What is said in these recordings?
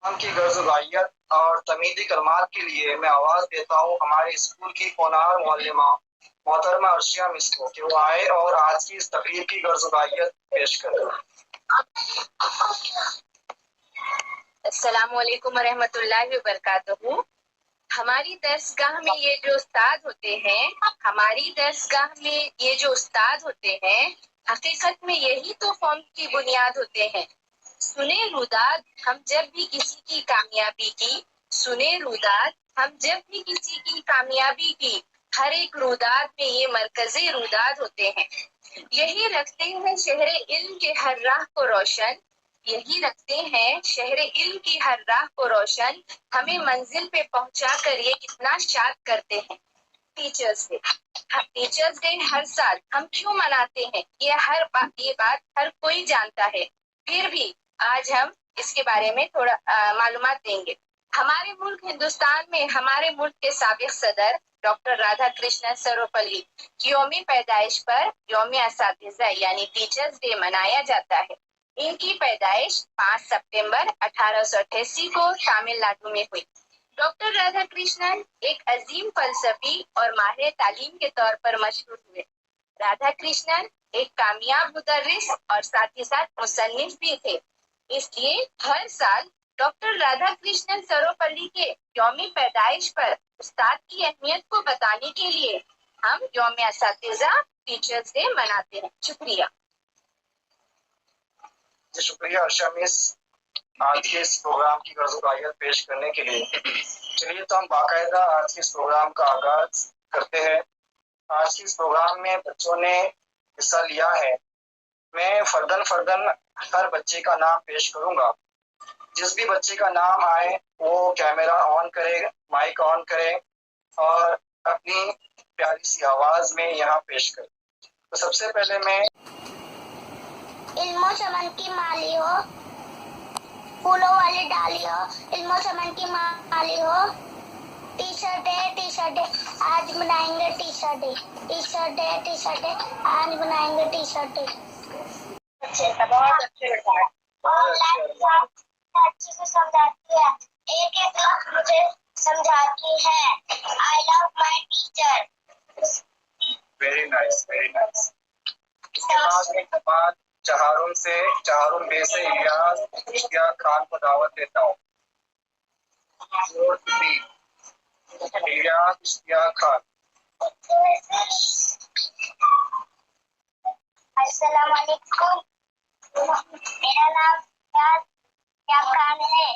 اسلام کی غرض اور تمیدی کلمات کے لیے میں آواز دیتا ہوں ہمارے اسکول کی ہونہار معلمہ محترمہ عرشیہ مس کو کہ وہ آئے اور آج کی اس تقریب کی غرض پیش کریں۔ السلام علیکم ورحمۃ اللہ وبرکاتہ۔ ہماری درسگاہ میں یہ جو استاد ہوتے ہیں حقیقت میں یہی تو قوم کی بنیاد ہوتے ہیں۔ سنے روداد ہم جب بھی کسی کی کامیابی کی ہر ایک روداد میں یہ مرکزی روداد ہوتے ہیں۔ یہی رکھتے ہیں شہر علم کے ہر راہ کو روشن، ہمیں منزل پہ پہنچا کر یہ کتنا شاد کرتے ہیں۔ ٹیچرز ڈے ہر سال ہم کیوں مناتے ہیں یہ بات ہر کوئی جانتا ہے، پھر بھی آج ہم اس کے بارے میں تھوڑا معلومات دیں گے۔ ہمارے ملک ہندوستان میں ہمارے ملک کے سابق صدر ڈاکٹر رادھا کرشنن سروپلی کی یوم پیدائش پر یوم اساتذہ یعنی ٹیچرز ڈے منایا جاتا ہے۔ ان کی پیدائش 5 ستمبر 1888 کو تامل ناڈو میں ہوئی۔ ڈاکٹر رادھا کرشنن ایک عظیم فلسفی اور ماہر تعلیم کے طور پر مشہور ہوئے۔ رادھا کرشنن ایک کامیاب مدرس اور ساتھ ہی ساتھ مصنف بھی تھے، اس لیے ہر سال ڈاکٹر رادھا کرشنن سروپلی کے یوم پیدائش پر استاد کی اہمیت کو بتانے کے لیے ہم یوم اساتذہ ٹیچرز ڈے مناتے ہیں۔ شکریہ۔ جی شکریہ عرشیہ مس آج کے اس پروگرام کی غرض پیش کرنے کے لیے۔ چلیے تو ہم باقاعدہ آج کے اس پروگرام کا آغاز کرتے ہیں۔ آج کے اس پروگرام میں بچوں نے حصہ لیا ہے۔ میں فردن ہر بچے کا نام پیش کروں گا۔ جس بھی بچے کا نام آئے وہ کیمرہ آن کرے، مائک آن کرے اور اپنی پیاری سی آواز میں یہاں پیش کرے۔ تو سب سے پہلے میں علم و چمن کی مالی ہو، پھولوں والی ڈالی ہو، علم و چمن کی مالی ہو، ٹیچر ڈے آج منائیں گے ٹیچر ڈے، آج منائیں گے ٹیچر ڈے۔ بہت اچھے اچھے سے سمجھاتی ہے، ایک لفظ مجھے سمجھاتی ہے، I love my teacher. Very nice, very nice. اس کے بعد چہارم بے سے الیاس اشتیاق خان کو دعوت دیتا ہوں۔ الیاس اشتیاق خان۔ السلام علیکم، میرا نام اشتیاق خان ہے،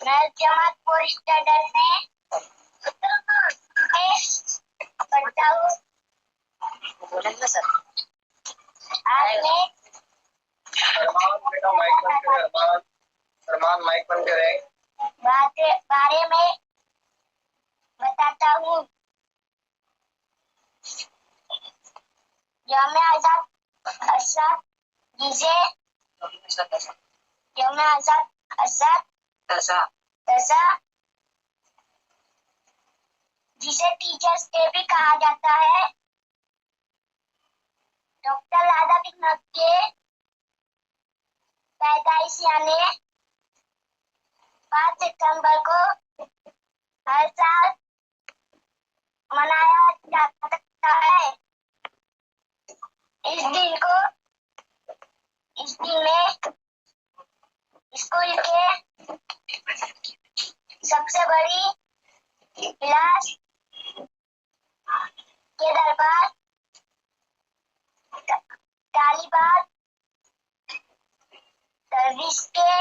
میں جماعت 4 اسٹینڈرڈ میں پڑھتا ہوں۔ آج میں ارمان مائک بند کریں۔ بارے میں بتاتا ہوں۔ یوم آزاد جسے ٹیچرز ڈے بھی کہا جاتا ہے، ڈاکٹر رادھا کرشنن کے پیدائش یعنی 5 ستمبر کو ہر سال منایا جاتا ہے۔ اس دن میں اسکول کے سب سے بڑی کلاس کے دربار طالبات سروس کے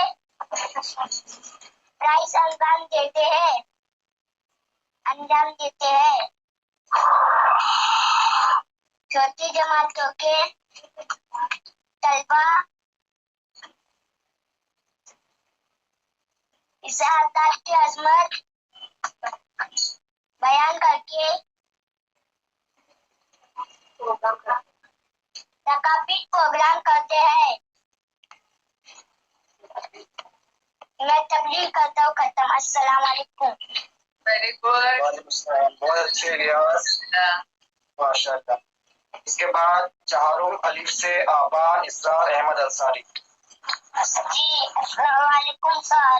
پرائز انجام دیتے ہیں۔ چھوٹی جماعتوں کے طلبا اس استاد کی عظمت بیان کر کے ثقافتی پروگرام کرتے ہیں۔ میں تبلیغ کرتا ہوں، ختم۔ السلام علیکم۔ Very good. وعلیکم السلام۔ بہت اچھے الیاس، ماشاء اللہ۔ اس کے بعد چہارم الف سے آبا اسرار احمد انصاری۔ جی السلام علیکم سر،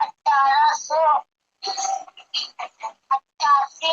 1888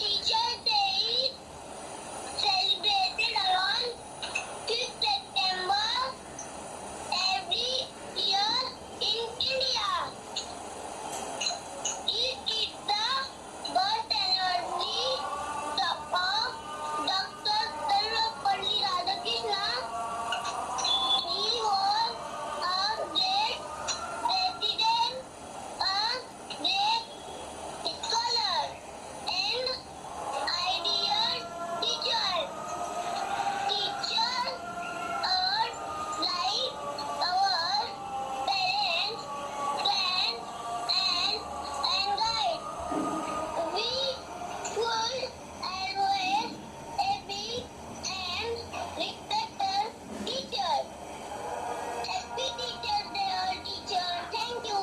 Teacher Day celebrated around 5th September every year in India. It is the birth anniversary of Dr. Sarvapalli Radhakrishnan. He was a great president, a great scholar, and ideal teacher. Teachers are like our parents, friends, and guides. We should always be and respect our teachers. Happy Teachers Day, all teachers. Thank you.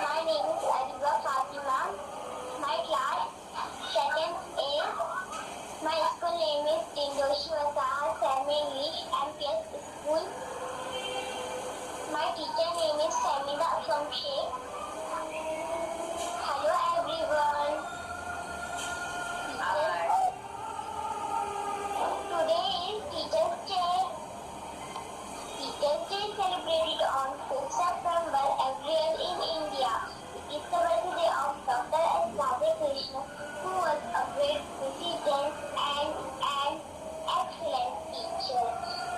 My name is Ariba Fatima. My class second A. My school name is Tindoshi Wasaha Semi English and IPS school. My teacher name is Samida Aslam Sheikh. Hello everyone. Today is Teachers Day. Teachers Day is celebrated on 5th September every year in India. It is the birthday of Dr. S. Radhakrishnan, who was a great president and an excellent teacher.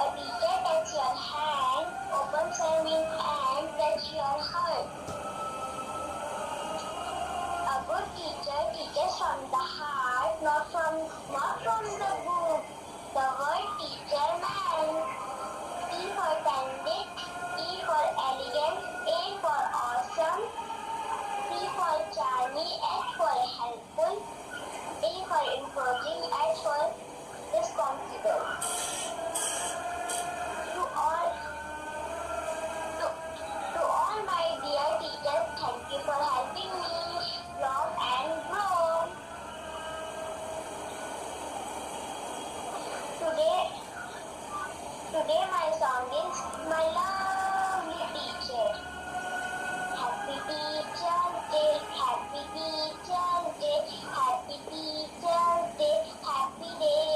A teacher touches your hand, opens your wings and touches your heart. A good teacher teaches from the heart, not from the book. The word teacher meant T for candid, E for elegant, A for awesome, C for charming, H for helpful, A for imposing, H for responsible. To all my dear teachers, thank you for helping me learn and grow. Today my song is My Lovely Teacher. Happy Teacher's Day, Happy Teacher's Day, Happy Teacher's Day, Happy Day.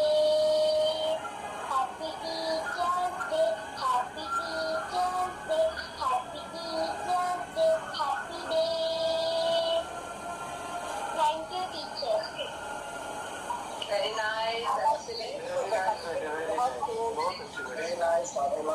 Happy Teacher's Day, Happy Teacher's Day, Happy Teacher's Day, Happy Day. Thank you, teachers. Very nice, excellent. Very nice, Fatima.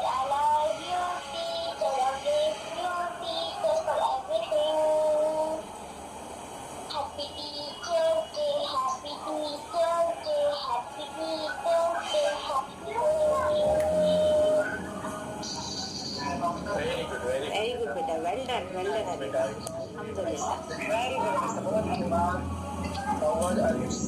I love you, teacher. I miss you, teachers, for everything. Happy Teacher's Day, Happy Teacher's Day, Happy Teacher's Day, Happy Day. Very good, very good. Very good, beta. Well done, Alhamdulillah. Very good.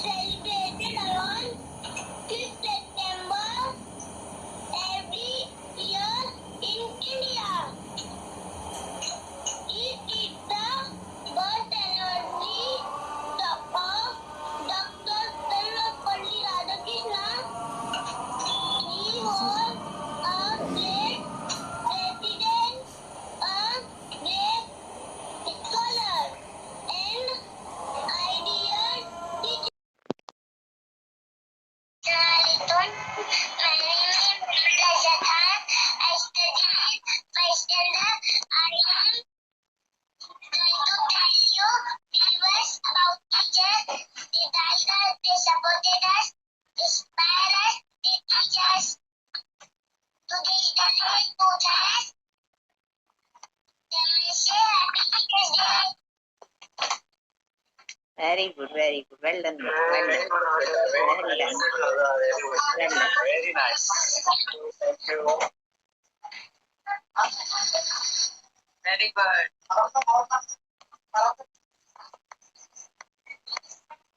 celebrated on 5th September every year in India. It is the birth anniversary of Dr. Sarvepalli Radhakrishnan. He was a great president, a great scholar, and ideal teacher. My name is Raja Khan. I study in 5th standard. I am going to tell you viewers about teachers. They guide us, they supported us, inspire us, they teach us. Today is the day to us. Then we say Happy Teachers Day. Very good, very good. Well done, beta. Well done. Very nice. Thank you. Very good.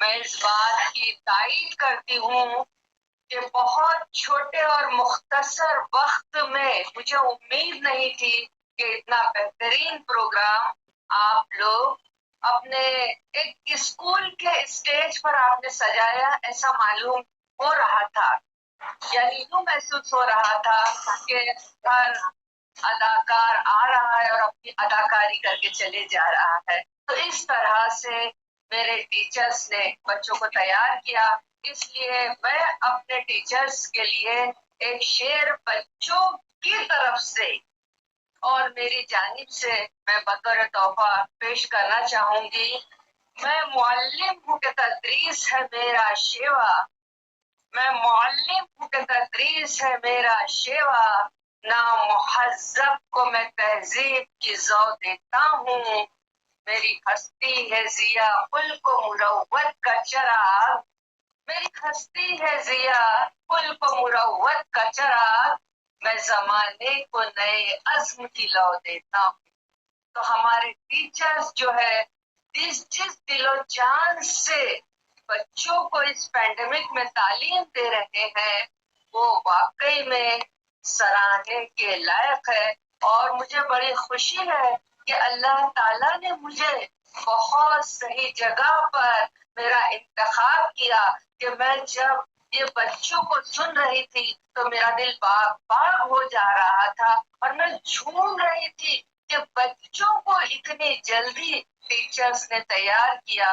میں اس بات کی تائید کرتی ہوں کہ بہت چھوٹے اور مختصر وقت میں مجھے امید نہیں تھی کہ اتنا بہترین پروگرام آپ لوگ اپنے ایک اسکول کے اسٹیج پر آپ نے سجایا، ایسا معلوم ہو رہا تھا، یعنی یوں محسوس ہو رہا تھا کہ ہر اداکار آ رہا ہے اور اپنی اداکاری کر کے چلے جا رہا ہے۔ تو اس طرح سے میرے ٹیچرز نے بچوں کو تیار کیا، اس لیے میں اپنے ٹیچرز کے لیے ایک شعر بچوں کی طرف سے اور میری جانب سے میں بطور تحفہ پیش کرنا چاہوں گی۔ میں معلم ہوں کہ تدریس ہے میرا شیوا، میں معلم ہوں کہ تدریس ہے میرا شیوا، نامہذب کو میں تہذیب کی ذو دیتا ہوں، میری ہستی ہے ضیا ملک و مروت کا چراغ، میری ہستی ہے ضیا ملک و مروت کا چراغ، میں زمانے کو نئے عزم کی لو دیتا ہوں۔ تو ہمارے ٹیچرز جو ہے جس دل و جان سے بچوں کو اس پینڈیمک میں تعلیم دے رہے ہیں وہ واقعی میں سراہنے کے لائق ہے، اور مجھے بڑی خوشی ہے کہ اللہ تعالیٰ نے مجھے بہت صحیح جگہ پر میرا انتخاب کیا کہ میں جب یہ بچوں کو سن رہی تھی تو میرا دل باغ باغ ہو جا رہا تھا، اور میں جھوم رہی تھی کہ بچوں کو اتنی جلدی ٹیچرز نے تیار کیا۔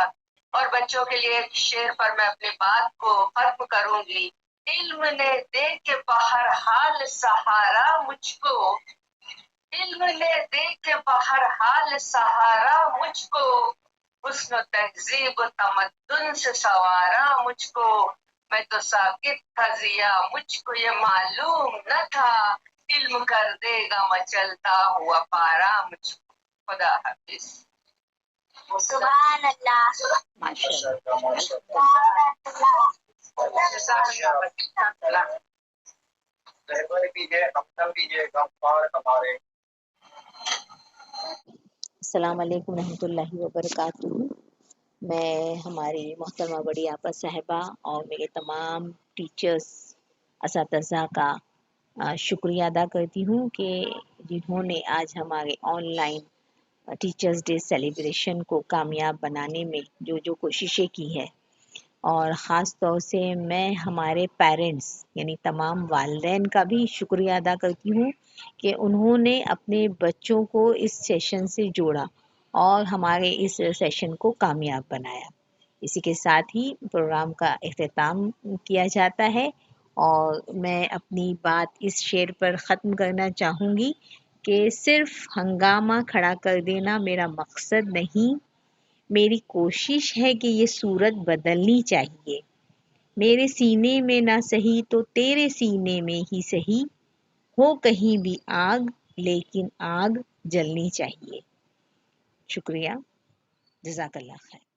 اور بچوں کے لیے ایک شعر پر میں اپنی بات کو ختم کروں گی۔ علم نے دے کے بہر حال سہارا مجھ کو، علم نے دے کے بہر حال سہارا مجھ کو، حسن و تہذیب و تمدن سے سوارا مجھ کو، میں تو ساکت تھا ضیا مجھ کو یہ معلوم نہ تھا، علم کر دے گا مچلتا ہوا پارا مجھ کو۔ خدا حافظ۔ سبحان اللہ، ماشاء اللہ۔ رہبر بھی ہے، ہمدم بھی ہے، غمخوار ہمارے۔ السلام علیکم رحمۃ اللہ وبرکاتہ۔ میں ہماری محترمہ بڑی آپا صاحبہ اور میرے تمام ٹیچرز اساتذہ کا شکریہ ادا کرتی ہوں کہ جنہوں نے آج ہمارے online teachers day celebration کو کامیاب بنانے میں جو کوششیں کی ہے، اور خاص طور سے میں ہمارے پیرنٹس یعنی تمام والدین کا بھی شکریہ ادا کرتی ہوں کہ انہوں نے اپنے بچوں کو اس سیشن سے جوڑا اور ہمارے اس سیشن کو کامیاب بنایا۔ اسی کے ساتھ ہی پروگرام کا اختتام کیا جاتا ہے، اور میں اپنی بات اس شعر پر ختم کرنا چاہوں گی کہ صرف ہنگامہ کھڑا کر دینا میرا مقصد نہیں، میری کوشش ہے کہ یہ صورت بدلنی چاہیے، میرے سینے میں نہ سہی تو تیرے سینے میں ہی سہی، ہو کہیں بھی آگ لیکن آگ جلنی چاہیے۔ شکریہ، جزاک اللہ خیر۔